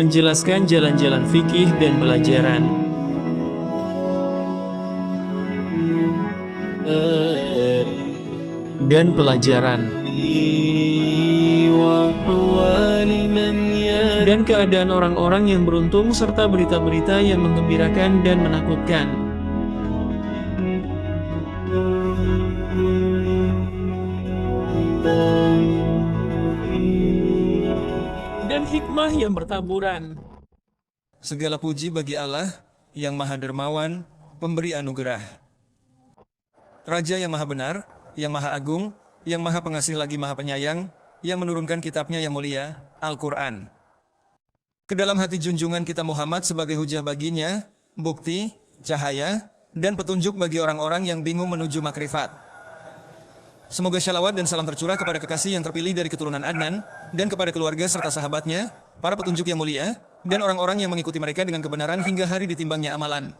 menjelaskan jalan-jalan fikih dan pelajaran. Dan keadaan orang-orang yang beruntung serta berita-berita yang menggembirakan dan menakutkan. Dan hikmah yang bertaburan. Segala puji bagi Allah yang Maha Dermawan, pemberi anugerah. Raja yang Maha Benar, yang Maha Agung, yang Maha Pengasih lagi Maha Penyayang, yang menurunkan kitabnya yang mulia, Al-Quran. Ke dalam hati junjungan kita Muhammad sebagai hujah baginya, bukti, cahaya, dan petunjuk bagi orang-orang yang bingung menuju makrifat. Semoga syalawat dan salam tercurah kepada kekasih yang terpilih dari keturunan Adnan, dan kepada keluarga serta sahabatnya, para petunjuk yang mulia, dan orang-orang yang mengikuti mereka dengan kebenaran hingga hari ditimbangnya amalan.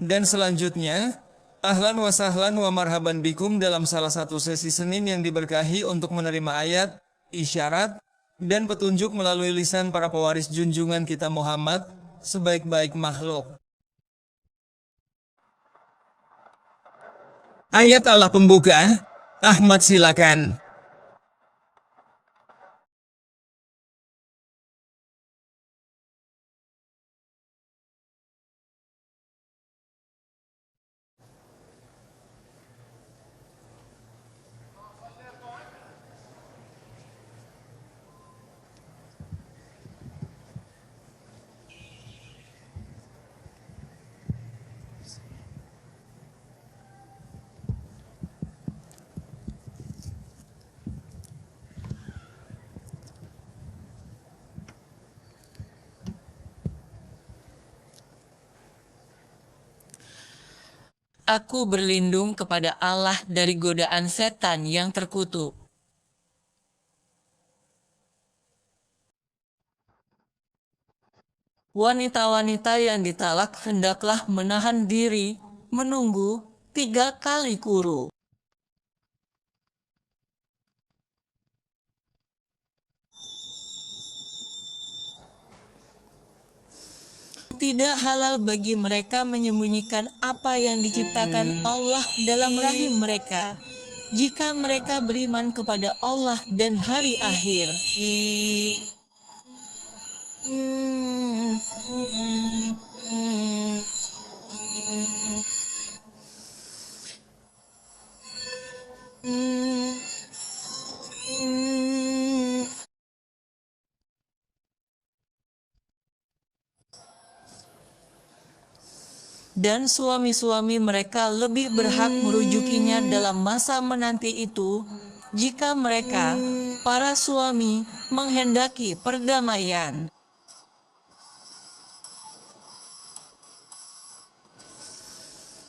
Dan selanjutnya, ahlan wa sahlan wa marhaban bikum dalam salah satu sesi Senin yang diberkahi untuk menerima ayat, isyarat, dan petunjuk melalui lisan para pewaris junjungan kita Muhammad, sebaik-baik makhluk. Ayat Allah pembuka, Ahmad silakan. Aku berlindung kepada Allah dari godaan setan yang terkutuk. Wanita-wanita yang ditalak hendaklah menahan diri, menunggu 3 kali kuru. Tidak halal bagi mereka menyembunyikan apa yang diciptakan Allah dalam rahim mereka, jika mereka beriman kepada Allah dan hari akhir. Dan suami-suami mereka lebih berhak merujukinya dalam masa menanti itu, jika mereka, para suami, menghendaki perdamaian.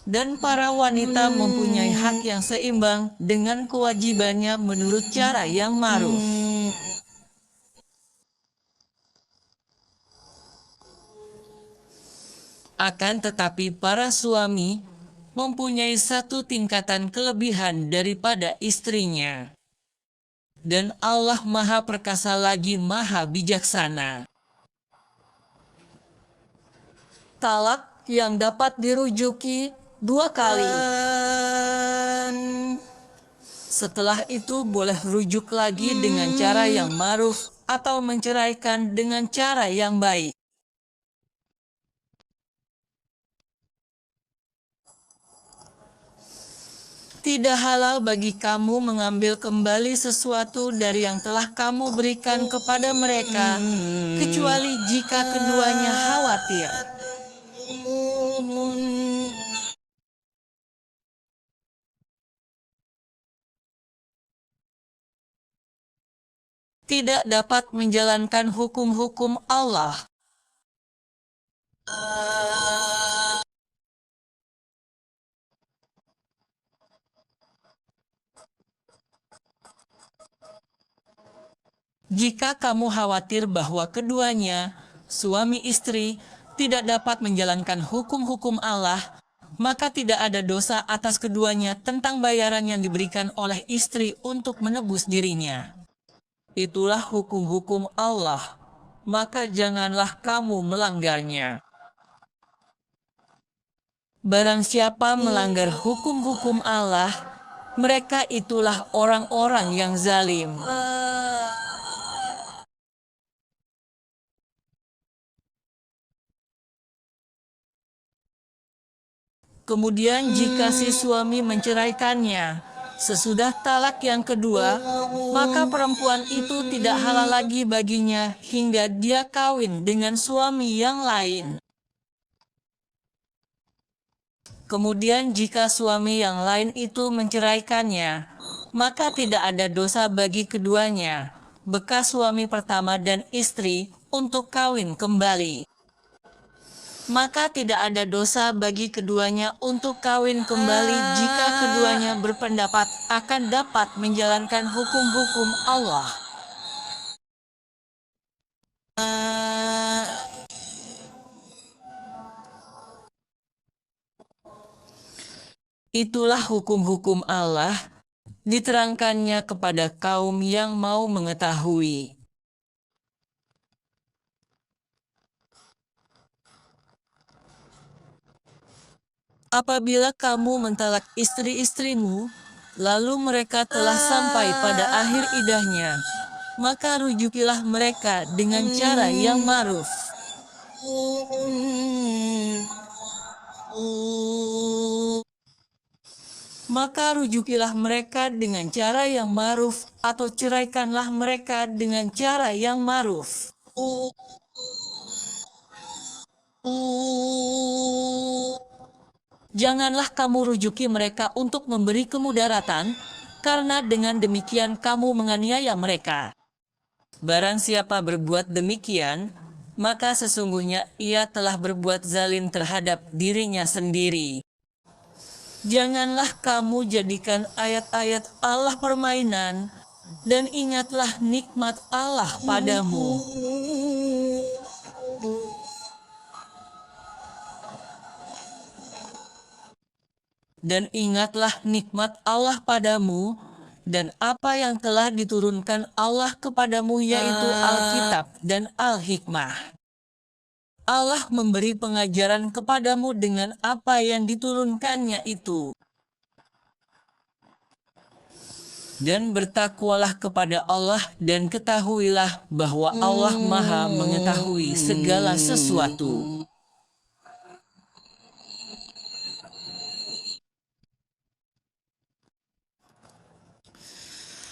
Dan para wanita mempunyai hak yang seimbang dengan kewajibannya menurut cara yang ma'ruf. Akan tetapi para suami mempunyai satu tingkatan kelebihan daripada istrinya. Dan Allah Maha Perkasa lagi Maha Bijaksana. Talak yang dapat dirujuki 2 kali. Setelah itu boleh rujuk lagi dengan cara yang ma'ruf atau menceraikan dengan cara yang baik. Tidak halal bagi kamu mengambil kembali sesuatu dari yang telah kamu berikan kepada mereka, kecuali jika keduanya khawatir. Tidak dapat menjalankan hukum-hukum Allah. Jika kamu khawatir bahwa keduanya, suami istri, tidak dapat menjalankan hukum-hukum Allah, maka tidak ada dosa atas keduanya tentang bayaran yang diberikan oleh istri untuk menebus dirinya. Itulah hukum-hukum Allah, maka janganlah kamu melanggarnya. Barang siapa melanggar hukum-hukum Allah, mereka itulah orang-orang yang zalim. Kemudian jika si suami menceraikannya sesudah talak yang kedua, maka perempuan itu tidak halal lagi baginya hingga dia kawin dengan suami yang lain. Kemudian jika suami yang lain itu menceraikannya, maka tidak ada dosa bagi keduanya, bekas suami pertama dan istri, untuk kawin kembali. Maka tidak ada dosa bagi keduanya untuk kawin kembali jika keduanya berpendapat akan dapat menjalankan hukum-hukum Allah. Itulah hukum-hukum Allah, diterangkannya kepada kaum yang mau mengetahui. Apabila kamu mentalak istri-istrimu, lalu mereka telah sampai pada akhir idahnya, maka rujukilah mereka dengan cara yang ma'ruf. Maka rujukilah mereka dengan cara yang ma'ruf atau ceraikanlah mereka dengan cara yang ma'ruf. Janganlah kamu rujuki mereka untuk memberi kemudaratan, karena dengan demikian kamu menganiaya mereka. Barang siapa berbuat demikian, maka sesungguhnya ia telah berbuat zalim terhadap dirinya sendiri. Janganlah kamu jadikan ayat-ayat Allah permainan, dan ingatlah nikmat Allah padamu. Dan ingatlah nikmat Allah padamu, dan apa yang telah diturunkan Allah kepadamu yaitu Alkitab dan Al-Hikmah. Allah memberi pengajaran kepadamu dengan apa yang diturunkannya itu. Dan bertakwalah kepada Allah dan ketahuilah bahwa Allah Maha mengetahui segala sesuatu.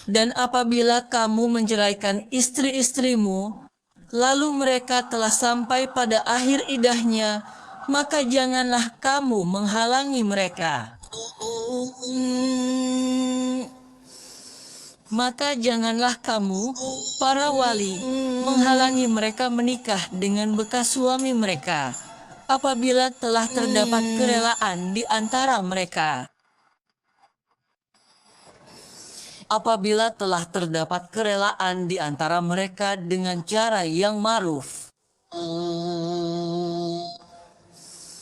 Dan apabila kamu menceraikan istri-istrimu, lalu mereka telah sampai pada akhir idahnya, maka janganlah kamu menghalangi mereka. Maka janganlah kamu, para wali, menghalangi mereka menikah dengan bekas suami mereka, apabila telah terdapat kerelaan di antara mereka. Apabila telah terdapat kerelaan di antara mereka dengan cara yang ma'ruf.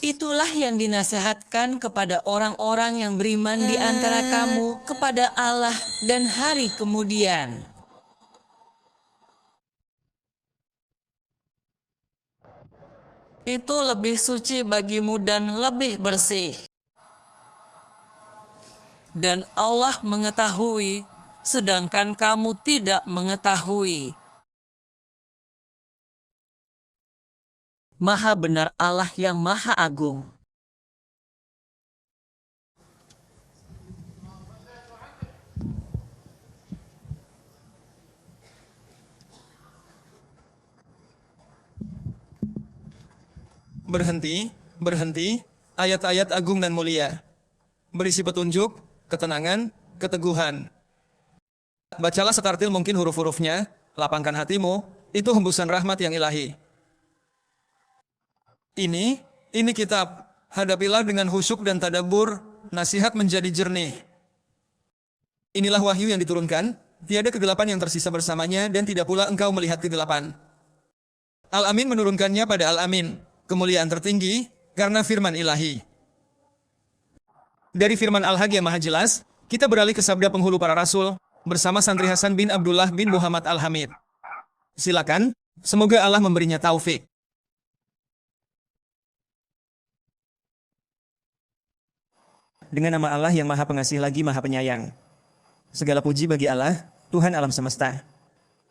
Itulah yang dinasihatkan kepada orang-orang yang beriman di antara kamu kepada Allah dan hari kemudian. Itu lebih suci bagimu dan lebih bersih. Dan Allah mengetahui, sedangkan kamu tidak mengetahui. Maha benar Allah yang Maha Agung. Berhenti, berhenti, ayat-ayat agung dan mulia. Berisi petunjuk, ketenangan, keteguhan. Bacalah setartil mungkin huruf-hurufnya, lapangkan hatimu, itu hembusan rahmat yang ilahi. Ini kitab, hadapilah dengan khusyuk dan tadabbur, nasihat menjadi jernih. Inilah wahyu yang diturunkan, tiada kegelapan yang tersisa bersamanya dan tidak pula engkau melihat kegelapan. Al-Amin menurunkannya pada Al-Amin, kemuliaan tertinggi, karena firman ilahi. Dari firman Al-Haq yang maha jelas, kita beralih ke sabda penghulu para rasul, bersama santri Hasan bin Abdullah bin Muhammad Al-Hamid. Silakan, semoga Allah memberinya taufik. Dengan nama Allah yang Maha Pengasih lagi Maha Penyayang. Segala puji bagi Allah, Tuhan alam semesta.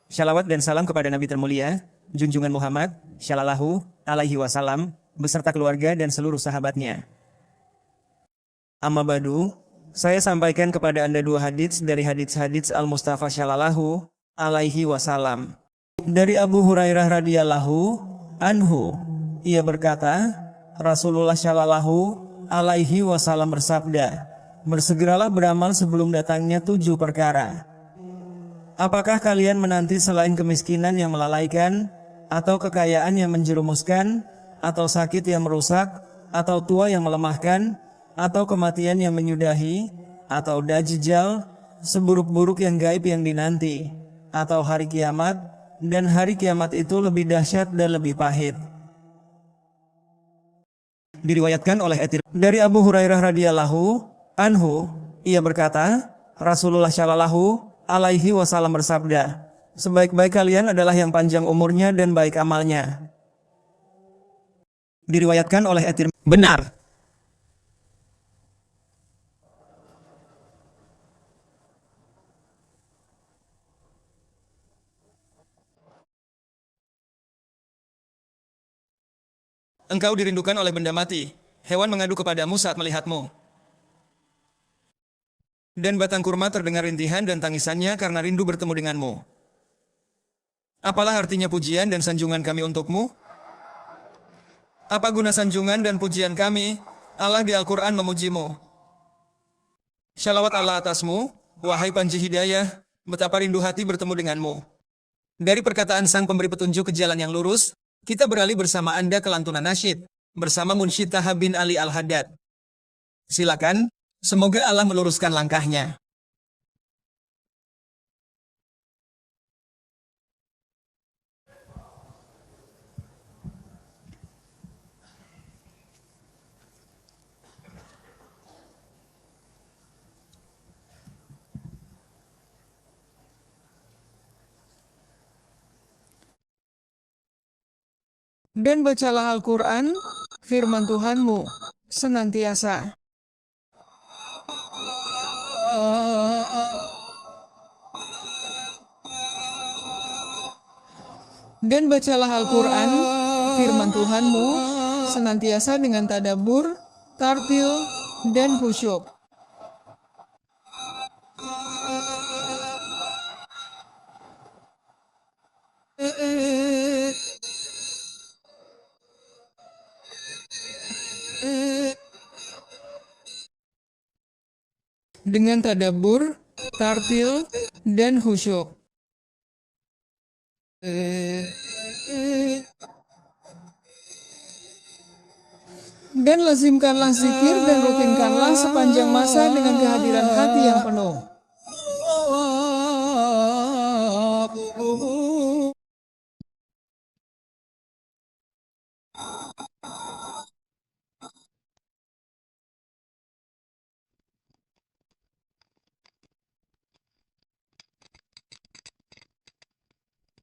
Shalawat dan salam kepada Nabi termulia, junjungan Muhammad, Shallallahu alaihi wasallam, beserta keluarga dan seluruh sahabatnya. Amma badu, saya sampaikan kepada Anda dua hadits dari hadits-hadits Al-Mustafa Shallallahu alaihi wasallam. Dari Abu Hurairah radhiyallahu anhu, ia berkata, Rasulullah Shallallahu alaihi wasallam bersabda, bersegeralah beramal sebelum datangnya 7 perkara. Apakah kalian menanti selain kemiskinan yang melalaikan, atau kekayaan yang menjerumuskan, atau sakit yang merusak, atau tua yang melemahkan, atau kematian yang menyudahi, atau dajjal, seburuk-buruk yang gaib yang dinanti, atau hari kiamat, dan hari kiamat itu lebih dahsyat dan lebih pahit. Diriwayatkan oleh dari Abu Hurairah radhiyallahu anhu, ia berkata, Rasulullah Shallallahu alaihi wasallam bersabda, sebaik-baik kalian adalah yang panjang umurnya dan baik amalnya. Diriwayatkan oleh benar. Engkau dirindukan oleh benda mati. Hewan mengadu kepadamu saat melihatmu. Dan batang kurma terdengar rintihan dan tangisannya karena rindu bertemu denganmu. Apalah artinya pujian dan sanjungan kami untukmu? Apa guna sanjungan dan pujian kami? Allah di Al-Quran memujimu. Shalawat Allah atasmu, wahai panji hidayah, betapa rindu hati bertemu denganmu. Dari perkataan sang pemberi petunjuk ke jalan yang lurus, kita beralih bersama Anda ke lantunan nasyid, bersama Munsyid Taha bin Ali Al-Haddad. Silakan, semoga Allah meluruskan langkahnya. Dan bacalah Al-Quran, firman Tuhanmu, senantiasa. Dan bacalah Al-Quran, firman Tuhanmu, senantiasa dengan tadabbur, tartil, dan khusyuk. Dengan tadabbur, tartil, dan khusyuk. Dan lazimkanlah zikir dan rutinkanlah sepanjang masa dengan kehadiran hati yang penuh.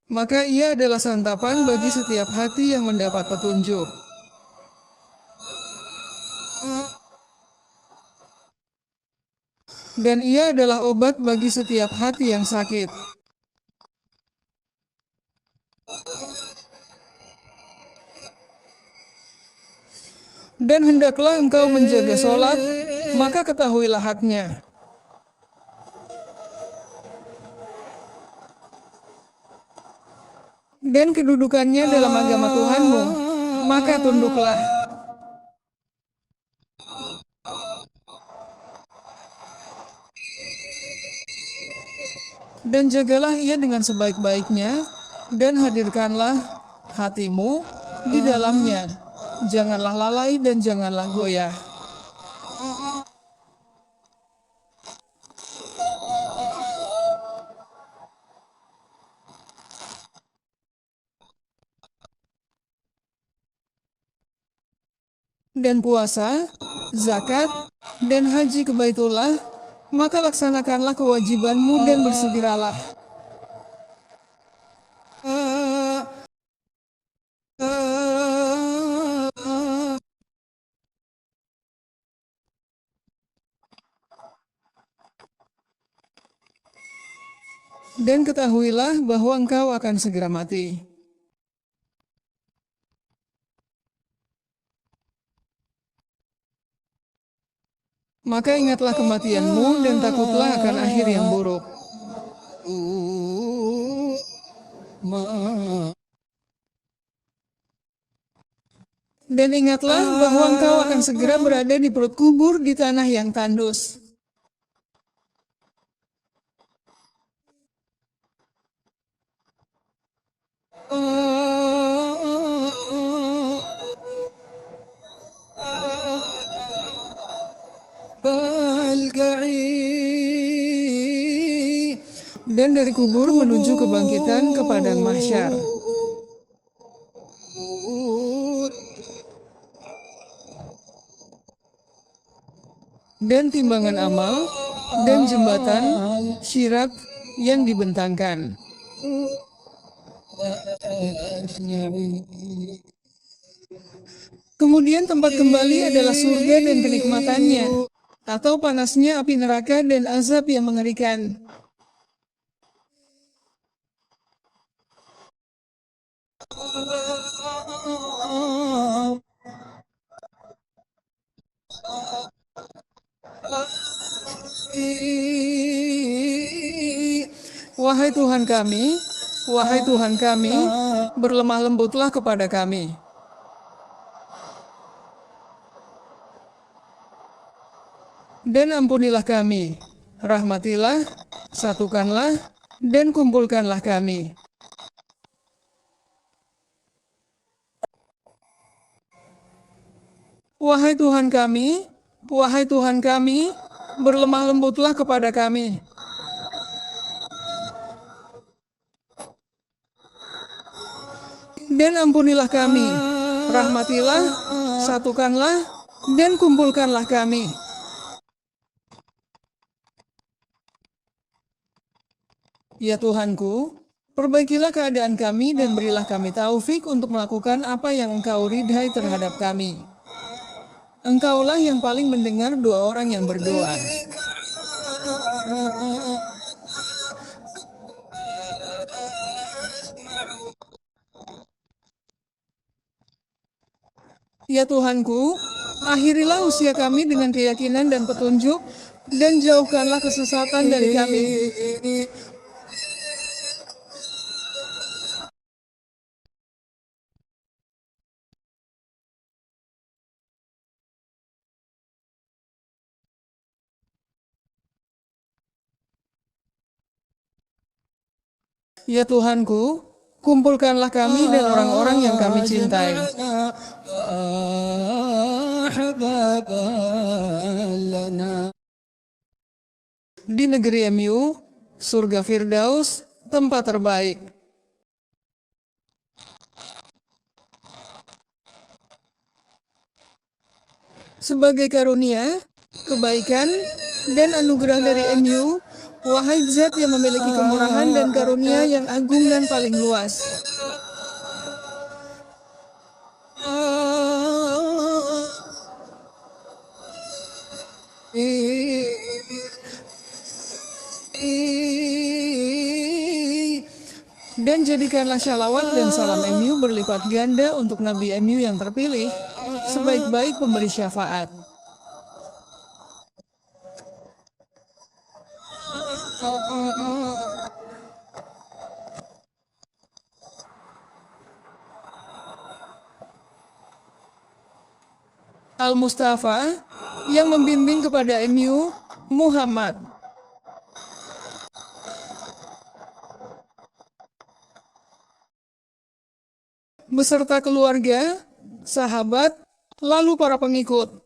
Maka ia adalah santapan bagi setiap hati yang mendapat petunjuk. Dan ia adalah obat bagi setiap hati yang sakit. Dan hendaklah engkau menjaga sholat, maka ketahuilah haknya. Dan kedudukannya dalam agama Tuhanmu, maka tunduklah. Dan jagalah ia dengan sebaik-baiknya, dan hadirkanlah hatimu di dalamnya. Janganlah lalai dan janganlah goyah. Dan puasa, zakat, dan haji ke Baitullah Maka laksanakanlah kewajibanmu dan bersegeralah. Dan ketahuilah bahwa engkau akan segera mati. Maka ingatlah kematianmu dan takutlah akan akhir yang buruk. Dan ingatlah bahwa engkau akan segera berada di perut kubur di tanah yang tandus. Dan dari kubur menuju kebangkitan ke padang mahsyar. Dan timbangan amal dan jembatan syirat yang dibentangkan. Kemudian tempat kembali adalah surga dan kenikmatannya, atau panasnya api neraka dan azab yang mengerikan. Wahai Tuhan kami, wahai Tuhan kami, berlemah lembutlah kepada kami. Dan ampunilah kami, rahmatilah, satukanlah, dan kumpulkanlah kami. Wahai Tuhan kami, berlemah lembutlah kepada kami. Dan ampunilah kami, rahmatilah, satukanlah, dan kumpulkanlah kami. Ya Tuhanku, perbaikilah keadaan kami dan berilah kami taufik untuk melakukan apa yang Engkau ridhai terhadap kami. Engkaulah yang paling mendengar doa orang yang berdoa. Ya Tuhanku, akhirilah usia kami dengan keyakinan dan petunjuk, dan jauhkanlah kesesatan dari kami. Ya Tuhanku, kumpulkanlah kami dan orang-orang yang kami cintai. Di negeri MU, surga Firdaus, tempat terbaik. Sebagai karunia, kebaikan, dan anugerah dari MU, wahai Zat yang memiliki kemurahan dan karunia yang agung dan paling luas. Dan jadikanlah shalawat dan salam MU berlipat ganda untuk Nabi MU yang terpilih, sebaik-baik pemberi syafaat. Al-Mustafa yang membimbing kepada MU, Muhammad. Beserta keluarga, sahabat, lalu para pengikut.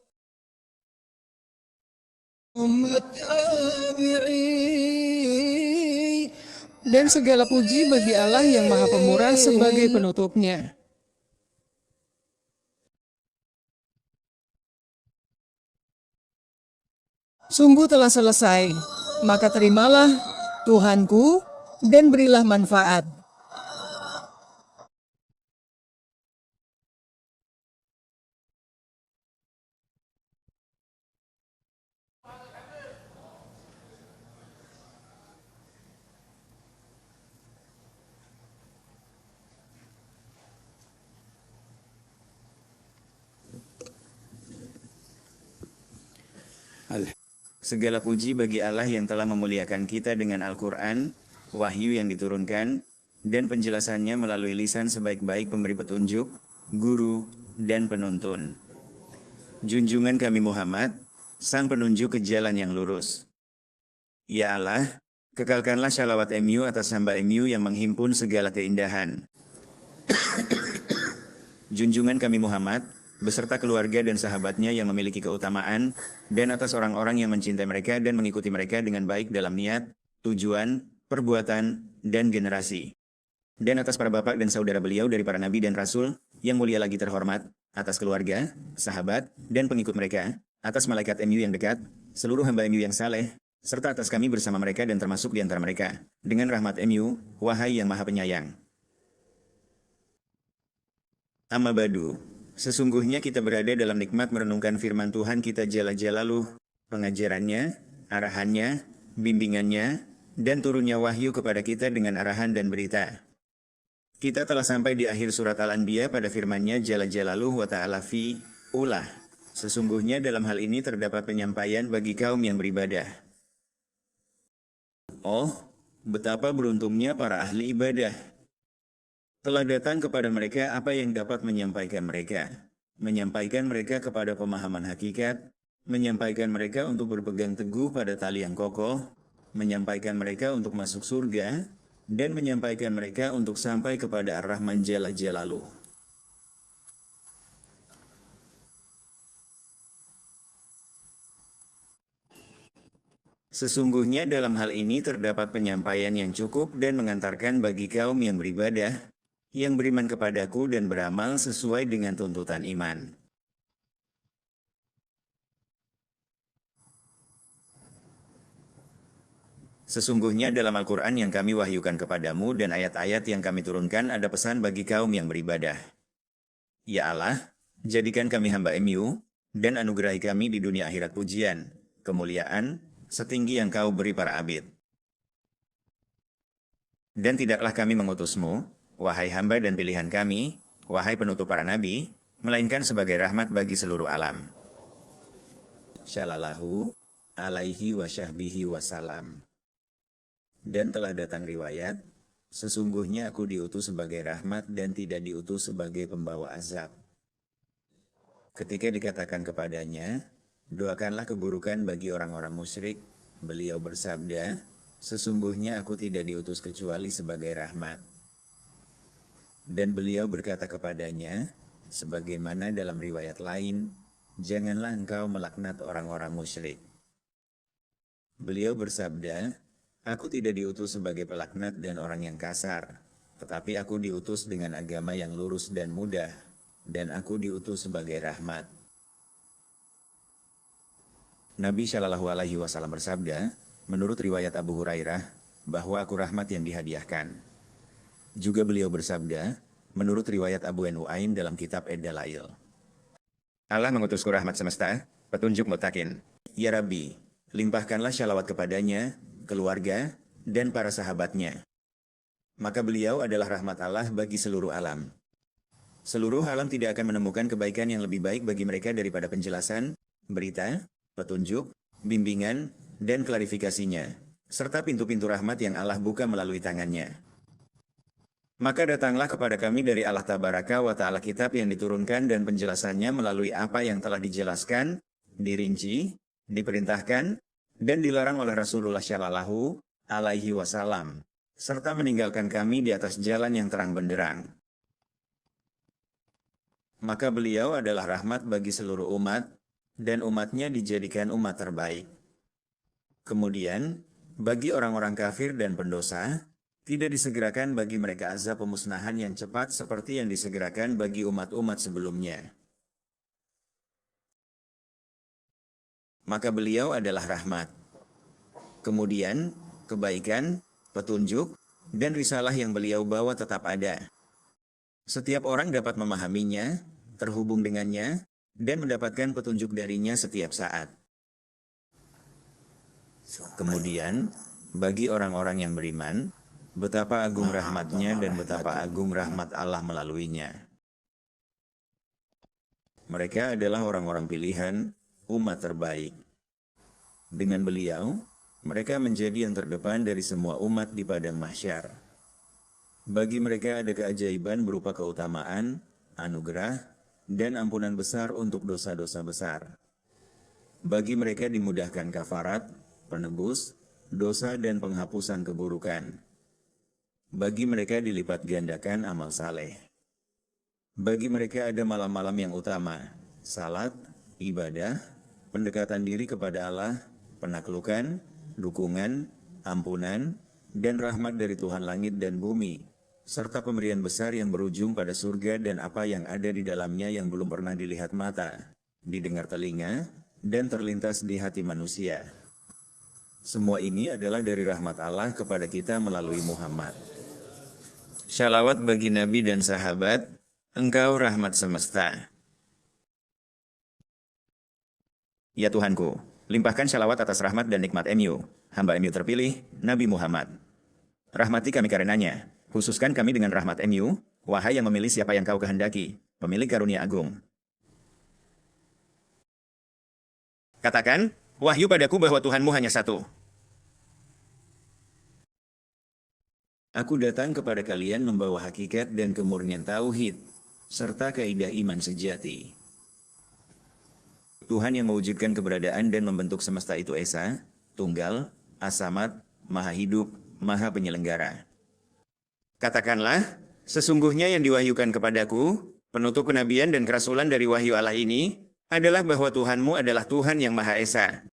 Dan segala puji bagi Allah yang Maha Pemurah sebagai penutupnya. Sungguh telah selesai, maka terimalah Tuhanku dan berilah manfaat. Segala puji bagi Allah yang telah memuliakan kita dengan Al-Quran, wahyu yang diturunkan, dan penjelasannya melalui lisan sebaik-baik pemberi petunjuk, guru, dan penuntun. Junjungan kami Muhammad, sang penunjuk ke jalan yang lurus. Ya Allah, kekalkanlah shalawat MU atas hamba MU yang menghimpun segala keindahan. Junjungan kami Muhammad, beserta keluarga dan sahabatnya yang memiliki keutamaan, dan atas orang-orang yang mencintai mereka dan mengikuti mereka dengan baik dalam niat, tujuan, perbuatan, dan generasi. Dan atas para bapak dan saudara beliau dari para nabi dan rasul, yang mulia lagi terhormat, atas keluarga, sahabat, dan pengikut mereka, atas malaikat MU yang dekat, seluruh hamba MU yang saleh, serta atas kami bersama mereka dan termasuk di antara mereka, dengan rahmat MU, wahai yang maha penyayang. Amma badu. Sesungguhnya kita berada dalam nikmat merenungkan firman Tuhan kita Jalla Jalaluh, pengajarannya, arahannya, bimbingannya, dan turunnya wahyu kepada kita dengan arahan dan berita. Kita telah sampai di akhir surat Al-Anbiya pada firman-Nya Jalla Jalaluh wa ta'ala fi ulah. Sesungguhnya dalam hal ini terdapat penyampaian bagi kaum yang beribadah. Oh, betapa beruntungnya para ahli ibadah. Telah datang kepada mereka apa yang dapat menyampaikan mereka kepada pemahaman hakikat, menyampaikan mereka untuk berpegang teguh pada tali yang kokoh, menyampaikan mereka untuk masuk surga, dan menyampaikan mereka untuk sampai kepada Ar-Rahman Jalla Jalaluh. Sesungguhnya dalam hal ini terdapat penyampaian yang cukup dan mengantarkan bagi kaum yang beribadah, yang beriman kepadaku dan beramal sesuai dengan tuntutan iman. Sesungguhnya dalam Al-Quran yang kami wahyukan kepadamu dan ayat-ayat yang kami turunkan ada pesan bagi kaum yang beribadah. Ya Allah, jadikan kami hamba MU, dan anugerahi kami di dunia akhirat pujian, kemuliaan, setinggi yang kau beri para abid. Dan tidaklah kami mengutusmu, wahai hamba dan pilihan kami, wahai penutup para nabi, melainkan sebagai rahmat bagi seluruh alam. Shallallahu alaihi wa syahbihi wasalam. Dan telah datang riwayat, sesungguhnya aku diutus sebagai rahmat dan tidak diutus sebagai pembawa azab. Ketika dikatakan kepadanya, doakanlah keburukan bagi orang-orang musyrik, beliau bersabda, sesungguhnya aku tidak diutus kecuali sebagai rahmat. Dan beliau berkata kepadanya, sebagaimana dalam riwayat lain, janganlah engkau melaknat orang-orang musyrik. Beliau bersabda, aku tidak diutus sebagai pelaknat dan orang yang kasar, tetapi aku diutus dengan agama yang lurus dan mudah, dan aku diutus sebagai rahmat. Nabi Shallallahu Alaihi Wasallam bersabda, menurut riwayat Abu Hurairah, bahwa aku rahmat yang dihadiahkan. Juga beliau bersabda, menurut riwayat Abu Nuaim dalam kitab Ad-Dalail, Allah mengutusku rahmat semesta, petunjuk mutakin. Ya Rabbi, limpahkanlah syalawat kepadanya, keluarga, dan para sahabatnya. Maka beliau adalah rahmat Allah bagi seluruh alam. Seluruh alam tidak akan menemukan kebaikan yang lebih baik bagi mereka daripada penjelasan, berita, petunjuk, bimbingan, dan klarifikasinya, serta pintu-pintu rahmat yang Allah buka melalui tangannya. Maka datanglah kepada kami dari Allah Tabaraka wa Ta'ala kitab yang diturunkan dan penjelasannya melalui apa yang telah dijelaskan, dirinci, diperintahkan, dan dilarang oleh Rasulullah Shallallahu Alaihi Wasallam, serta meninggalkan kami di atas jalan yang terang benderang. Maka beliau adalah rahmat bagi seluruh umat, dan umatnya dijadikan umat terbaik. Kemudian, bagi orang-orang kafir dan pendosa, tidak disegerakan bagi mereka azab pemusnahan yang cepat seperti yang disegerakan bagi umat-umat sebelumnya. maka beliau adalah rahmat. Kemudian, kebaikan, petunjuk, dan risalah yang beliau bawa tetap ada. Setiap orang dapat memahaminya, terhubung dengannya, dan mendapatkan petunjuk darinya setiap saat. Kemudian, bagi orang-orang yang beriman, betapa agung rahmatnya dan betapa agung rahmat Allah melaluinya. Mereka adalah orang-orang pilihan, umat terbaik. Dengan beliau, mereka menjadi yang terdepan dari semua umat di padang mahsyar. Bagi mereka ada keajaiban berupa keutamaan, anugerah, dan ampunan besar untuk dosa-dosa besar. Bagi mereka dimudahkan kafarat, penebus, dosa dan penghapusan keburukan. Bagi mereka dilipat gandakan amal saleh. Bagi mereka ada malam-malam yang utama, salat, ibadah, pendekatan diri kepada Allah, penaklukan, dukungan, ampunan, dan rahmat dari Tuhan langit dan bumi, serta pemberian besar yang berujung pada surga dan apa yang ada di dalamnya yang belum pernah dilihat mata, didengar telinga, dan terlintas di hati manusia. Semua ini adalah dari rahmat Allah kepada kita melalui Muhammad. Shalawat bagi Nabi dan sahabat, Engkau rahmat semesta. Ya Tuhanku, limpahkan shalawat atas rahmat dan nikmat MU, hamba MU terpilih, Nabi Muhammad. Rahmati kami karenanya, khususkan kami dengan rahmat MU, wahai yang memilih siapa yang kau kehendaki, pemilik karunia agung. Katakan, wahyu padaku bahwa Tuhanmu hanya satu. Aku datang kepada kalian membawa hakikat dan kemurnian tauhid, serta kaidah iman sejati. Tuhan yang mewujudkan keberadaan dan membentuk semesta itu Esa, Tunggal, As-Samad, Maha Hidup, Maha Penyelenggara. Katakanlah, sesungguhnya yang diwahyukan kepadaku, penutup kenabian dan kerasulan dari wahyu Allah ini, adalah bahwa Tuhanmu adalah Tuhan yang Maha Esa.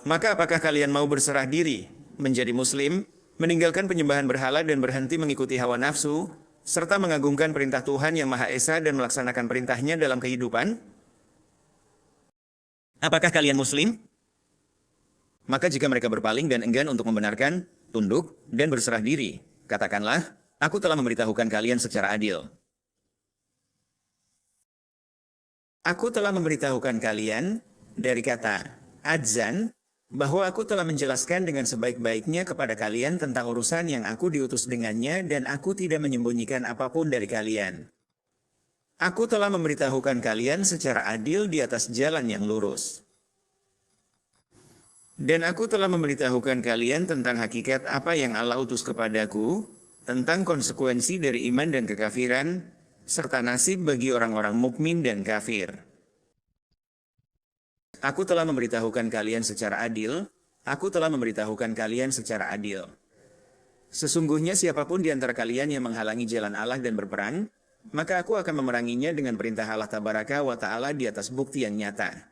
Maka apakah kalian mau berserah diri, menjadi muslim, meninggalkan penyembahan berhala dan berhenti mengikuti hawa nafsu, serta mengagungkan perintah Tuhan yang Maha Esa dan melaksanakan perintahnya dalam kehidupan? Apakah kalian muslim? Maka jika mereka berpaling dan enggan untuk membenarkan, tunduk, dan berserah diri, katakanlah, aku telah memberitahukan kalian secara adil. Aku telah memberitahukan kalian, dari kata adzan, bahwa aku telah menjelaskan dengan sebaik-baiknya kepada kalian tentang urusan yang aku diutus dengannya dan aku tidak menyembunyikan apapun dari kalian. Aku telah memberitahukan kalian secara adil di atas jalan yang lurus. Dan aku telah memberitahukan kalian tentang hakikat apa yang Allah utus kepadaku, tentang konsekuensi dari iman dan kekafiran, serta nasib bagi orang-orang mukmin dan kafir. Aku telah memberitahukan kalian secara adil, aku telah memberitahukan kalian secara adil. Sesungguhnya siapapun di antara kalian yang menghalangi jalan Allah dan berperang, maka aku akan memeranginya dengan perintah Allah Tabaraka wa Ta'ala di atas bukti yang nyata.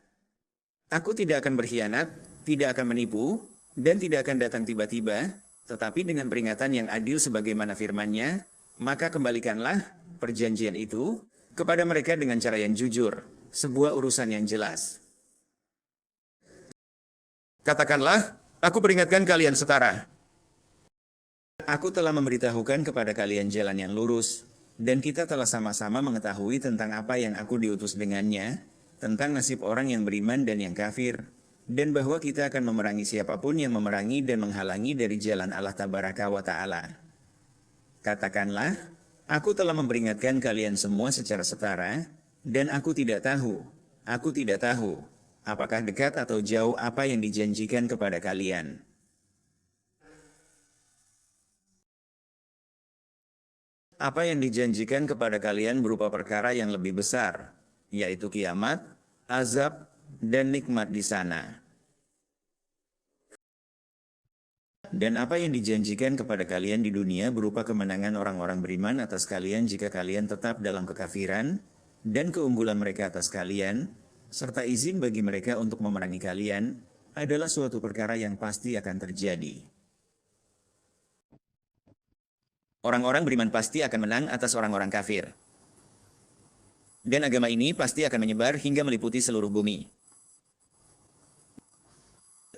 Aku tidak akan berkhianat, tidak akan menipu, dan tidak akan datang tiba-tiba, tetapi dengan peringatan yang adil sebagaimana firman-Nya, maka kembalikanlah perjanjian itu kepada mereka dengan cara yang jujur, sebuah urusan yang jelas. Katakanlah, aku peringatkan kalian setara. Aku telah memberitahukan kepada kalian jalan yang lurus, dan kita telah sama-sama mengetahui tentang apa yang aku diutus dengannya, tentang nasib orang yang beriman dan yang kafir, dan bahwa kita akan memerangi siapapun yang memerangi dan menghalangi dari jalan Allah Tabaraka wa Ta'ala. Katakanlah, aku telah memperingatkan kalian semua secara setara, dan aku tidak tahu, apakah dekat atau jauh apa yang dijanjikan kepada kalian. Apa yang dijanjikan kepada kalian berupa perkara yang lebih besar, yaitu kiamat, azab, dan nikmat di sana. Dan apa yang dijanjikan kepada kalian di dunia berupa kemenangan orang-orang beriman atas kalian jika kalian tetap dalam kekafiran, dan keunggulan mereka atas kalian, serta izin bagi mereka untuk memerangi kalian, adalah suatu perkara yang pasti akan terjadi. Orang-orang beriman pasti akan menang atas orang-orang kafir. Dan agama ini pasti akan menyebar hingga meliputi seluruh bumi.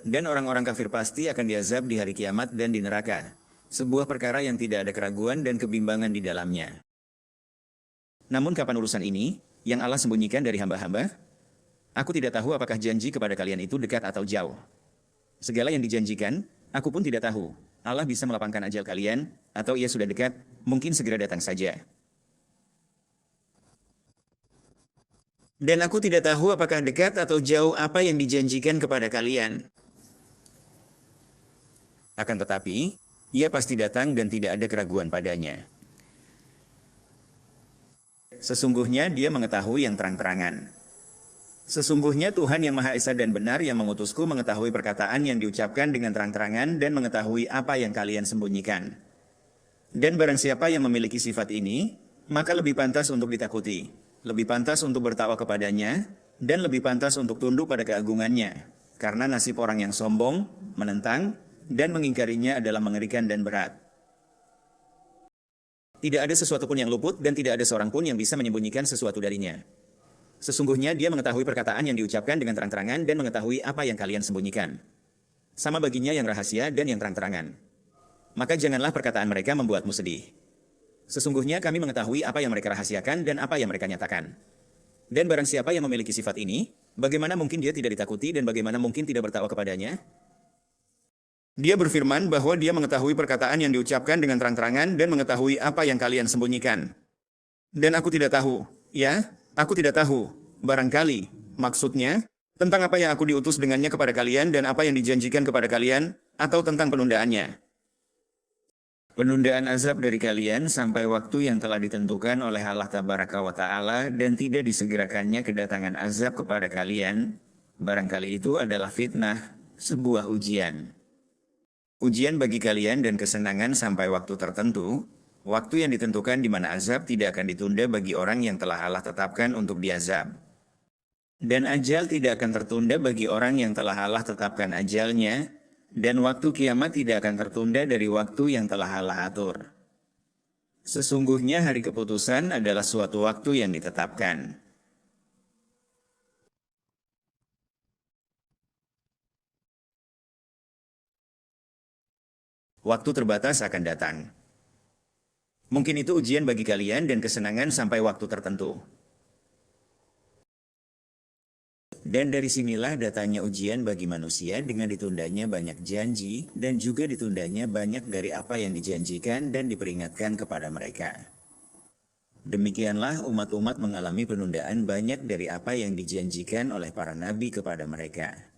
Dan orang-orang kafir pasti akan diazab di hari kiamat dan di neraka. Sebuah perkara yang tidak ada keraguan dan kebimbangan di dalamnya. Namun kapan urusan ini, yang Allah sembunyikan dari hamba-hamba? Aku tidak tahu apakah janji kepada kalian itu dekat atau jauh. Segala yang dijanjikan, aku pun tidak tahu. Allah bisa melapangkan ajal kalian, atau ia sudah dekat, mungkin segera datang saja. Dan aku tidak tahu apakah dekat atau jauh apa yang dijanjikan kepada kalian. Akan tetapi, ia pasti datang dan tidak ada keraguan padanya. Sesungguhnya dia mengetahui yang terang-terangan. Sesungguhnya Tuhan yang Maha Esa dan benar yang mengutusku mengetahui perkataan yang diucapkan dengan terang-terangan dan mengetahui apa yang kalian sembunyikan. Dan barang siapa yang memiliki sifat ini, maka lebih pantas untuk ditakuti, lebih pantas untuk bertakwa kepadanya, dan lebih pantas untuk tunduk pada keagungannya. Karena nasib orang yang sombong, menentang, dan mengingkarinya adalah mengerikan dan berat. Tidak ada sesuatu pun yang luput dan tidak ada seorang pun yang bisa menyembunyikan sesuatu darinya. Sesungguhnya dia mengetahui perkataan yang diucapkan dengan terang-terangan dan mengetahui apa yang kalian sembunyikan. Sama baginya yang rahasia dan yang terang-terangan. Maka janganlah perkataan mereka membuatmu sedih. Sesungguhnya kami mengetahui apa yang mereka rahasiakan dan apa yang mereka nyatakan. Dan barang siapa yang memiliki sifat ini, bagaimana mungkin dia tidak ditakuti dan bagaimana mungkin tidak bertakwa kepadanya? Dia berfirman bahwa dia mengetahui perkataan yang diucapkan dengan terang-terangan dan mengetahui apa yang kalian sembunyikan. Dan aku tidak tahu, ya, aku tidak tahu, barangkali, maksudnya, tentang apa yang aku diutus dengannya kepada kalian dan apa yang dijanjikan kepada kalian, atau tentang penundaannya. Penundaan azab dari kalian sampai waktu yang telah ditentukan oleh Allah Tabaraka wa Ta'ala dan tidak disegerakannya kedatangan azab kepada kalian, barangkali itu adalah fitnah, sebuah ujian. Ujian bagi kalian dan kesenangan sampai waktu tertentu, waktu yang ditentukan di mana azab tidak akan ditunda bagi orang yang telah Allah tetapkan untuk diazab. Dan ajal tidak akan tertunda bagi orang yang telah Allah tetapkan ajalnya, dan waktu kiamat tidak akan tertunda dari waktu yang telah Allah atur. Sesungguhnya hari keputusan adalah suatu waktu yang ditetapkan. Waktu terbatas akan datang. Mungkin itu ujian bagi kalian dan kesenangan sampai waktu tertentu. Dan dari sinilah datangnya ujian bagi manusia dengan ditundanya banyak janji dan juga ditundanya banyak dari apa yang dijanjikan dan diperingatkan kepada mereka. Demikianlah umat-umat mengalami penundaan banyak dari apa yang dijanjikan oleh para nabi kepada mereka.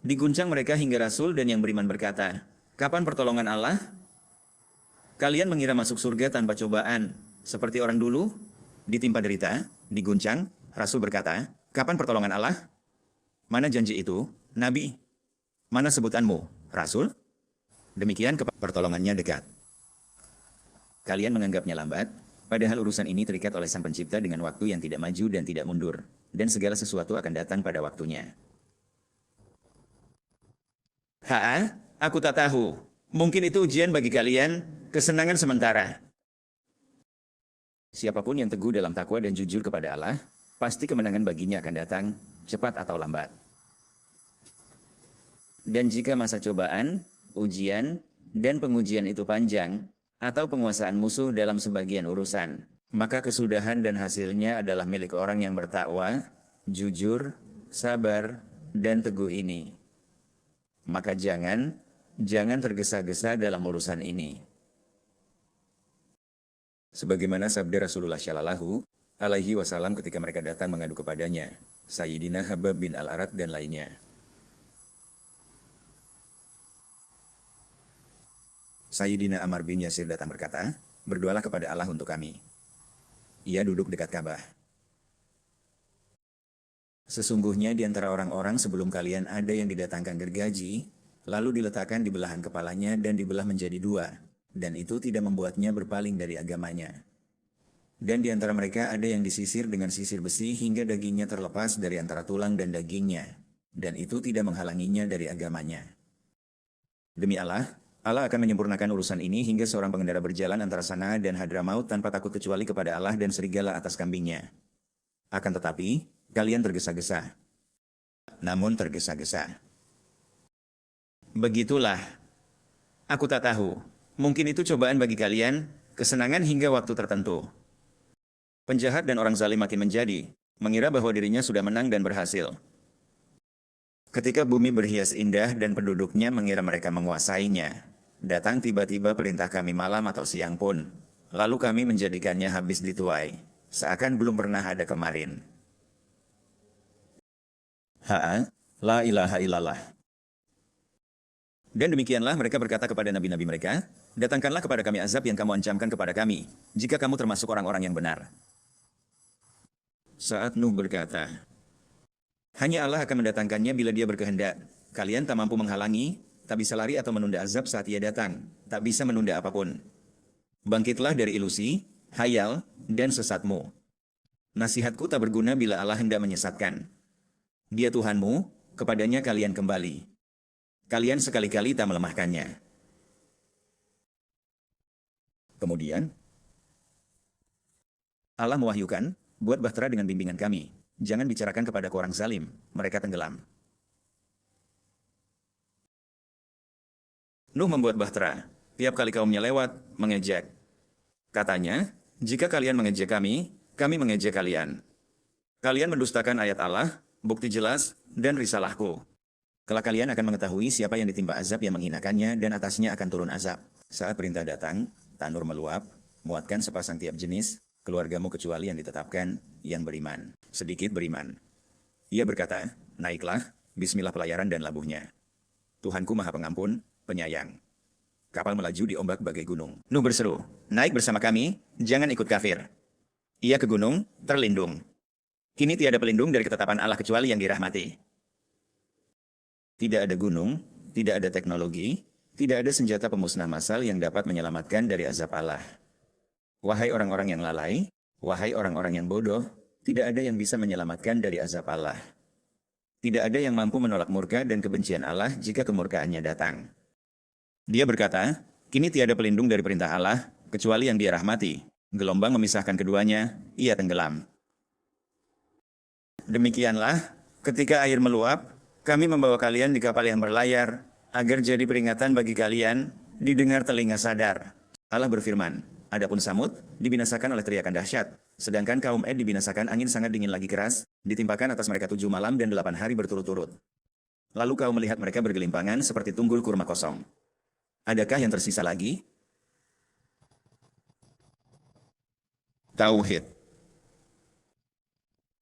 Diguncang mereka hingga Rasul dan yang beriman berkata, "Kapan pertolongan Allah? Kalian mengira masuk surga tanpa cobaan, seperti orang dulu, ditimpa derita, diguncang." Rasul berkata, "Kapan pertolongan Allah? Mana janji itu, Nabi? Mana sebutanmu, Rasul?" Demikian pertolongannya dekat. Kalian menganggapnya lambat, padahal urusan ini terikat oleh Sang Pencipta dengan waktu yang tidak maju dan tidak mundur, dan segala sesuatu akan datang pada waktunya. Aku tak tahu. Mungkin itu ujian bagi kalian, kesenangan sementara. Siapapun yang teguh dalam takwa dan jujur kepada Allah, pasti kemenangan baginya akan datang, cepat atau lambat. Dan jika masa cobaan, ujian, dan pengujian itu panjang, atau penguasaan musuh dalam sebagian urusan, maka kesudahan dan hasilnya adalah milik orang yang bertakwa, jujur, sabar, dan teguh ini. Maka jangan tergesa-gesa dalam urusan ini. Sebagaimana sabda Rasulullah Shallallahu Alaihi Wasallam ketika mereka datang mengadu kepadanya, Sayyidina Habab bin Al-Arat dan lainnya. Sayyidina Ammar bin Yasir datang berkata, "Berdoalah kepada Allah untuk kami." Ia duduk dekat Ka'bah. Sesungguhnya di antara orang-orang sebelum kalian ada yang didatangkan gergaji, lalu diletakkan di belahan kepalanya dan dibelah menjadi dua, dan itu tidak membuatnya berpaling dari agamanya. Dan di antara mereka ada yang disisir dengan sisir besi hingga dagingnya terlepas dari antara tulang dan dagingnya, dan itu tidak menghalanginya dari agamanya. Demi Allah, Allah akan menyempurnakan urusan ini hingga seorang pengendara berjalan antara sana dan Hadramaut tanpa takut kecuali kepada Allah dan serigala atas kambingnya. Akan tetapi, kalian tergesa-gesa. Namun tergesa-gesa. Begitulah. Aku tak tahu. Mungkin itu cobaan bagi kalian, kesenangan hingga waktu tertentu. Penjahat dan orang zalim makin menjadi, mengira bahwa dirinya sudah menang dan berhasil. Ketika bumi berhias indah dan penduduknya mengira mereka menguasainya, datang tiba-tiba perintah kami malam atau siang pun, lalu kami menjadikannya habis dituai, seakan belum pernah ada kemarin. La ilaha illallah. Dan demikianlah mereka berkata kepada nabi-nabi mereka, datangkanlah kepada kami azab yang kamu ancamkan kepada kami, jika kamu termasuk orang-orang yang benar. Saat Nuh berkata, hanya Allah akan mendatangkannya bila dia berkehendak. Kalian tak mampu menghalangi, tak bisa lari atau menunda azab saat ia datang, tak bisa menunda apapun. Bangkitlah dari ilusi, hayal, dan sesatmu. Nasihatku tak berguna bila Allah hendak menyesatkan. Dia Tuhanmu, kepadanya kalian kembali. Kalian sekali-kali tak melemahkannya. Kemudian, Allah mewahyukan, buat bahtera dengan bimbingan kami. Jangan bicarakan kepada orang zalim, mereka tenggelam. Nuh membuat bahtera, tiap kali kaumnya lewat, mengejek. Katanya, jika kalian mengejek kami mengejek kalian. Kalian mendustakan ayat Allah, bukti jelas, dan risalahku. Kelak kalian akan mengetahui siapa yang ditimpa azab yang menghinakannya dan atasnya akan turun azab. Saat perintah datang, tanur meluap, muatkan sepasang tiap jenis, keluargamu kecuali yang ditetapkan, yang beriman. Sedikit beriman. Ia berkata, naiklah, bismillah pelayaran dan labuhnya. Tuhanku maha pengampun, penyayang. Kapal melaju di ombak bagai gunung. Nuh berseru, naik bersama kami, jangan ikut kafir. Ia ke gunung, terlindung. Kini tiada pelindung dari ketetapan Allah kecuali yang dirahmati. Tidak ada gunung, tidak ada teknologi, tidak ada senjata pemusnah massal yang dapat menyelamatkan dari azab Allah. Wahai orang-orang yang lalai, wahai orang-orang yang bodoh, tidak ada yang bisa menyelamatkan dari azab Allah. Tidak ada yang mampu menolak murka dan kebencian Allah jika kemurkaannya datang. Dia berkata, kini tiada pelindung dari perintah Allah, kecuali yang dia rahmati. Gelombang memisahkan keduanya, ia tenggelam. Demikianlah, ketika air meluap, kami membawa kalian di kapal yang berlayar, agar jadi peringatan bagi kalian, didengar telinga sadar. Allah berfirman, adapun Samud, dibinasakan oleh teriakan dahsyat, sedangkan kaum Ad dibinasakan angin sangat dingin lagi keras, ditimpakan atas mereka 7 malam dan 8 hari berturut-turut. Lalu kau melihat mereka bergelimpangan seperti tunggul kurma kosong. Adakah yang tersisa lagi? Tauhid.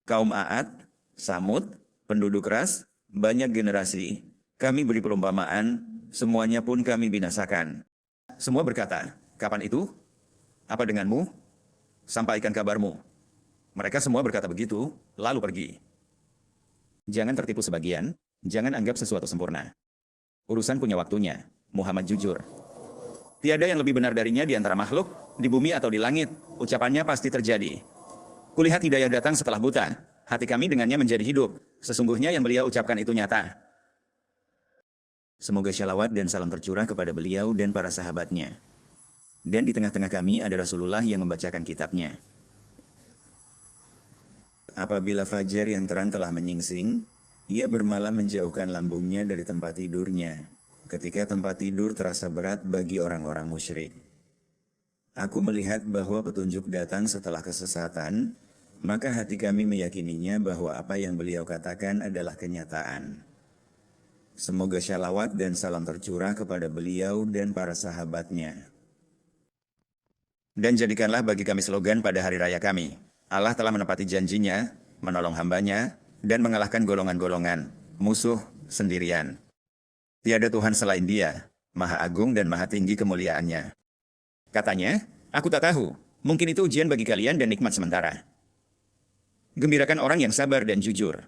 Kaum Aad, Samud, penduduk ras, banyak generasi, kami beri perumpamaan, semuanya pun kami binasakan. Semua berkata, kapan itu? Apa denganmu? Sampaikan kabarmu. Mereka semua berkata begitu, lalu pergi. Jangan tertipu sebagian, jangan anggap sesuatu sempurna. Urusan punya waktunya, Muhammad jujur. Tiada yang lebih benar darinya di antara makhluk, di bumi atau di langit, ucapannya pasti terjadi. Kulihat hidayah datang setelah buta, hati kami dengannya menjadi hidup. Sesungguhnya yang beliau ucapkan itu nyata. Semoga syalawat dan salam tercurah kepada beliau dan para sahabatnya. Dan di tengah-tengah kami ada Rasulullah yang membacakan kitabnya. Apabila fajar yang terang telah menyingsing, ia bermalam menjauhkan lambungnya dari tempat tidurnya. Ketika tempat tidur terasa berat bagi orang-orang musyrik. Aku melihat bahwa petunjuk datang setelah kesesatan, maka hati kami meyakininya bahwa apa yang beliau katakan adalah kenyataan. Semoga syalawat dan salam tercurah kepada beliau dan para sahabatnya. Dan jadikanlah bagi kami slogan pada hari raya kami. Allah telah menepati janjinya, menolong hambanya, dan mengalahkan golongan-golongan, musuh sendirian. Tiada Tuhan selain Dia, Maha Agung dan Maha Tinggi kemuliaannya. Katanya, aku tak tahu, mungkin itu ujian bagi kalian dan nikmat sementara. Gembirakan orang yang sabar dan jujur.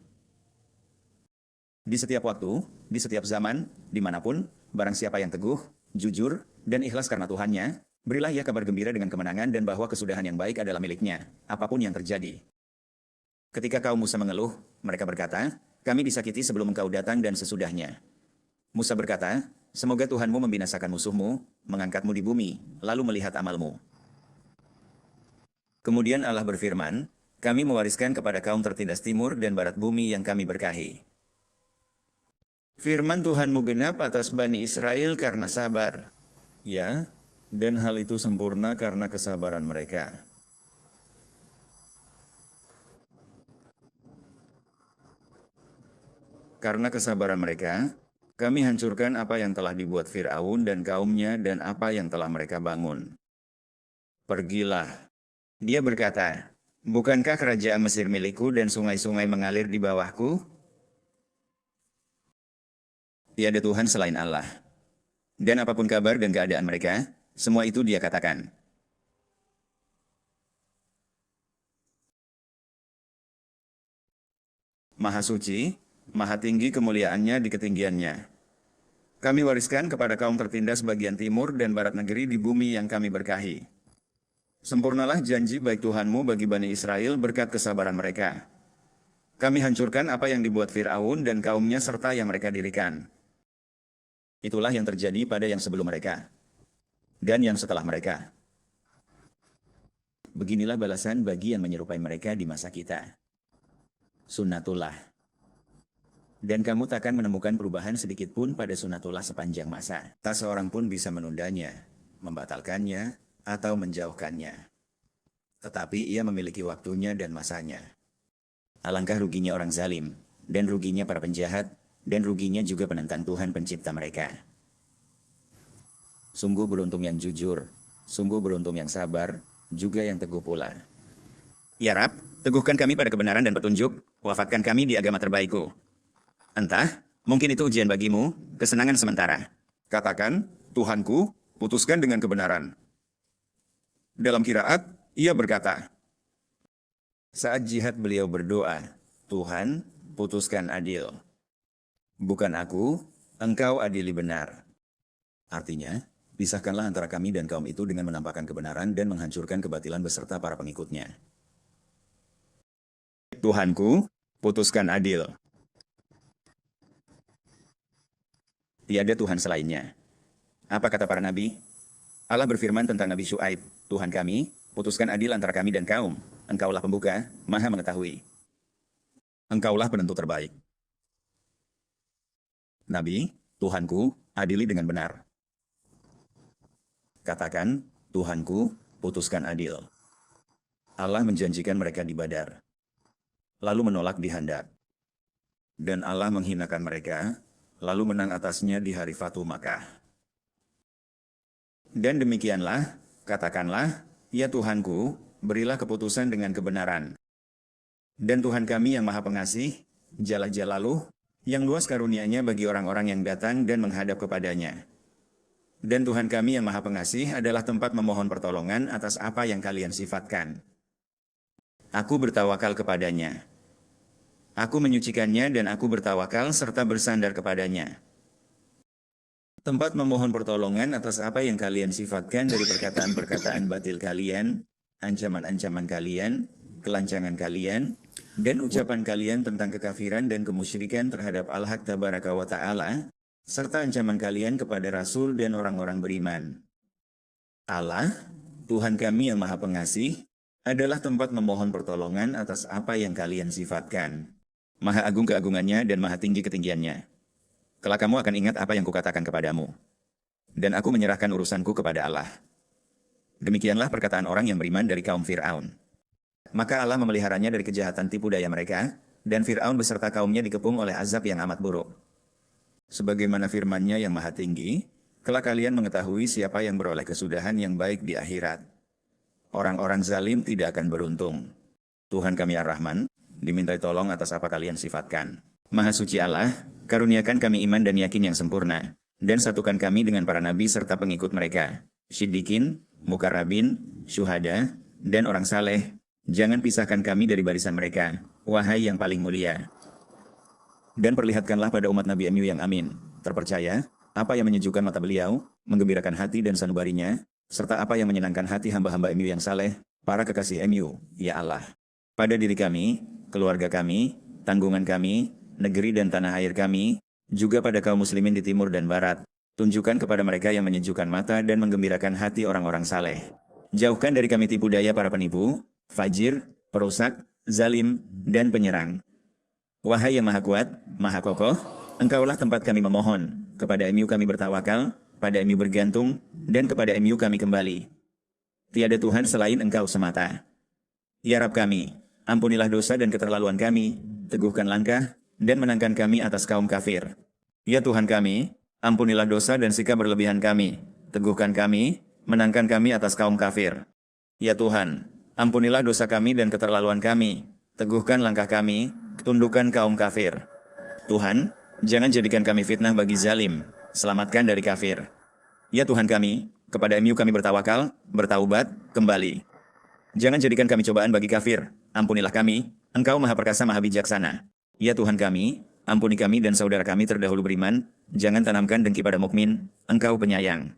Di setiap waktu, di setiap zaman, dimanapun, barang siapa yang teguh, jujur, dan ikhlas karena Tuhannya, berilah ia kabar gembira dengan kemenangan dan bahwa kesudahan yang baik adalah miliknya, apapun yang terjadi. Ketika kaum Musa mengeluh, mereka berkata, kami disakiti sebelum engkau datang dan sesudahnya. Musa berkata, semoga Tuhanmu membinasakan musuhmu, mengangkatmu di bumi, lalu melihat amalmu. Kemudian Allah berfirman, kami mewariskan kepada kaum tertindas timur dan barat bumi yang kami berkahi. Firman Tuhanmu genap atas Bani Israel karena sabar. Ya, dan hal itu sempurna karena kesabaran mereka. Karena kesabaran mereka, kami hancurkan apa yang telah dibuat Fir'aun dan kaumnya dan apa yang telah mereka bangun. Pergilah. Dia berkata, bukankah kerajaan Mesir milikku dan sungai-sungai mengalir di bawahku? Tiada Tuhan selain Allah. Dan apapun kabar dan keadaan mereka, semua itu dia katakan. Maha suci, maha tinggi kemuliaannya di ketinggiannya. Kami wariskan kepada kaum tertindas bagian timur dan barat negeri di bumi yang kami berkahi. Sempurnalah janji baik Tuhanmu bagi Bani Israel berkat kesabaran mereka. Kami hancurkan apa yang dibuat Fir'aun dan kaumnya serta yang mereka dirikan. Itulah yang terjadi pada yang sebelum mereka. Dan yang setelah mereka. Beginilah balasan bagi yang menyerupai mereka di masa kita. Sunnatullah. Dan kamu takkan menemukan perubahan sedikit pun pada sunnatullah sepanjang masa. Tak seorang pun bisa menundanya, membatalkannya, atau menjauhkannya. Tetapi ia memiliki waktunya dan masanya. Alangkah ruginya orang zalim, dan ruginya para penjahat, dan ruginya juga penentang Tuhan pencipta mereka. Sungguh beruntung yang jujur, sungguh beruntung yang sabar, juga yang teguh pula. Ya Rab, teguhkan kami pada kebenaran dan petunjuk, wafatkan kami di agama terbaikku. Entah, mungkin itu ujian bagimu, kesenangan sementara. Katakan, Tuhanku, putuskan dengan kebenaran. Dalam qiraat, ia berkata, Saat jihad beliau berdoa, Tuhan, putuskan adil. Bukan aku, engkau adili benar. Artinya, pisahkanlah antara kami dan kaum itu dengan menampakkan kebenaran dan menghancurkan kebatilan beserta para pengikutnya. Tuhanku, putuskan adil. Tiada Tuhan selainnya. Apa kata para nabi? Allah berfirman tentang Nabi Syuaib, Tuhan kami, putuskan adil antara kami dan kaum. Engkaulah pembuka, maha mengetahui. Engkaulah penentu terbaik. Nabi, Tuhanku, adili dengan benar. Katakan, Tuhanku, putuskan adil. Allah menjanjikan mereka di Badar, lalu menolak di Handak. Dan Allah menghinakan mereka, lalu menang atasnya di hari Fatu Makkah. Dan demikianlah, katakanlah, ya Tuhanku, berilah keputusan dengan kebenaran. Dan Tuhan kami yang maha pengasih, Jalla Jalaluh, yang luas karunia-Nya bagi orang-orang yang datang dan menghadap kepadanya. Dan Tuhan kami yang maha pengasih adalah tempat memohon pertolongan atas apa yang kalian sifatkan. Aku bertawakal kepadanya. Aku menyucikannya dan aku bertawakal serta bersandar kepadanya. Tempat memohon pertolongan atas apa yang kalian sifatkan dari perkataan-perkataan batil kalian, ancaman-ancaman kalian, kelancangan kalian, dan ucapan kalian tentang kekafiran dan kemusyrikan terhadap Al-Haq Tabaraka wa Ta'ala, serta ancaman kalian kepada Rasul dan orang-orang beriman. Allah, Tuhan kami yang maha pengasih, adalah tempat memohon pertolongan atas apa yang kalian sifatkan. Maha agung keagungannya dan maha tinggi ketinggiannya. Kelak kamu akan ingat apa yang kukatakan kepadamu. Dan aku menyerahkan urusanku kepada Allah. Demikianlah perkataan orang yang beriman dari kaum Fir'aun. Maka Allah memeliharanya dari kejahatan tipu daya mereka, dan Fir'aun beserta kaumnya dikepung oleh azab yang amat buruk. Sebagaimana firman-Nya yang maha tinggi, kelak kalian mengetahui siapa yang beroleh kesudahan yang baik di akhirat. Orang-orang zalim tidak akan beruntung. Tuhan kami Ar-Rahman, dimintai tolong atas apa kalian sifatkan. Maha suci Allah, karuniakan kami iman dan yakin yang sempurna, dan satukan kami dengan para nabi serta pengikut mereka, Siddiqin, Mukarrabin, Syuhada, dan orang saleh. Jangan pisahkan kami dari barisan mereka, wahai yang paling mulia. Dan perlihatkanlah pada umat Nabi MU yang amin, terpercaya, apa yang menyejukkan mata beliau, menggembirakan hati dan sanubarinya, serta apa yang menyenangkan hati hamba-hamba MU yang saleh, para kekasih MU, ya Allah. Pada diri kami, keluarga kami, tanggungan kami, negeri dan tanah air kami, juga pada kaum muslimin di timur dan barat, Tunjukkan kepada mereka yang menyejukkan mata dan menggembirakan hati orang-orang saleh. Jauhkan dari kami tipu daya para penipu, fajir, perusak, zalim, dan penyerang. Wahai yang maha kuat, maha kokoh, Engkaulah tempat kami memohon, kepada MU kami bertawakal, pada MU bergantung, dan kepada MU kami kembali. Tiada Tuhan selain Engkau semata. Ya Rabb kami, ampunilah dosa dan keterlaluan kami, teguhkan langkah, dan menangkan kami atas kaum kafir. Ya Tuhan kami, ampunilah dosa dan sikap berlebihan kami, teguhkan kami, menangkan kami atas kaum kafir. Ya Tuhan, ampunilah dosa kami dan keterlaluan kami, teguhkan langkah kami, tundukkan kaum kafir. Tuhan, jangan jadikan kami fitnah bagi zalim, selamatkan dari kafir. Ya Tuhan kami, kepada MU kami bertawakal, bertaubat, kembali. Jangan jadikan kami cobaan bagi kafir, ampunilah kami, Engkau maha perkasa maha bijaksana. Ya Tuhan kami, ampuni kami dan saudara kami terdahulu beriman, jangan tanamkan dengki pada mukmin, Engkau penyayang.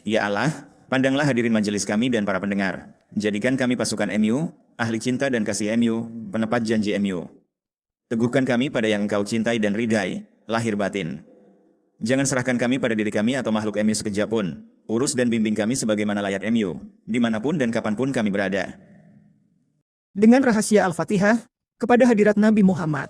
Ya Allah, pandanglah hadirin majelis kami dan para pendengar. Jadikan kami pasukan MU, ahli cinta dan kasih MU, penepat janji MU. Teguhkan kami pada yang Engkau cintai dan ridai, lahir batin. Jangan serahkan kami pada diri kami atau makhluk MU sekejap pun. Urus dan bimbing kami sebagaimana layak MU, dimanapun dan kapanpun kami berada. Dengan rahasia Al-Fatihah, kepada hadirat Nabi Muhammad.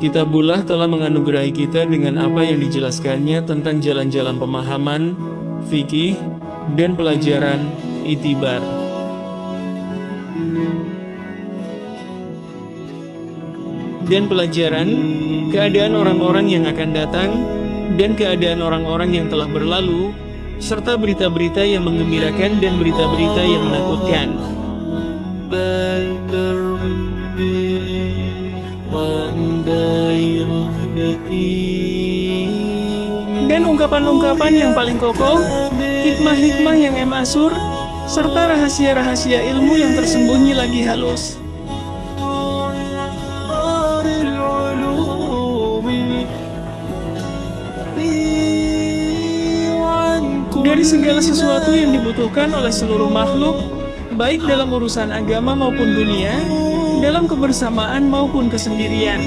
Kitabullah telah menganugerahi kita dengan apa yang dijelaskannya tentang jalan-jalan pemahaman, fikih, dan pelajaran itibar. Dan pelajaran keadaan orang-orang yang akan datang dan keadaan orang-orang yang telah berlalu, serta berita-berita yang menggembirakan dan berita-berita yang menakutkan. Dan ungkapan-ungkapan yang paling kokoh, hikmah-hikmah yang masyhur, serta rahasia-rahasia ilmu yang tersembunyi lagi halus. Dari segala sesuatu yang dibutuhkan oleh seluruh makhluk, baik dalam urusan agama maupun dunia, dalam kebersamaan maupun kesendirian.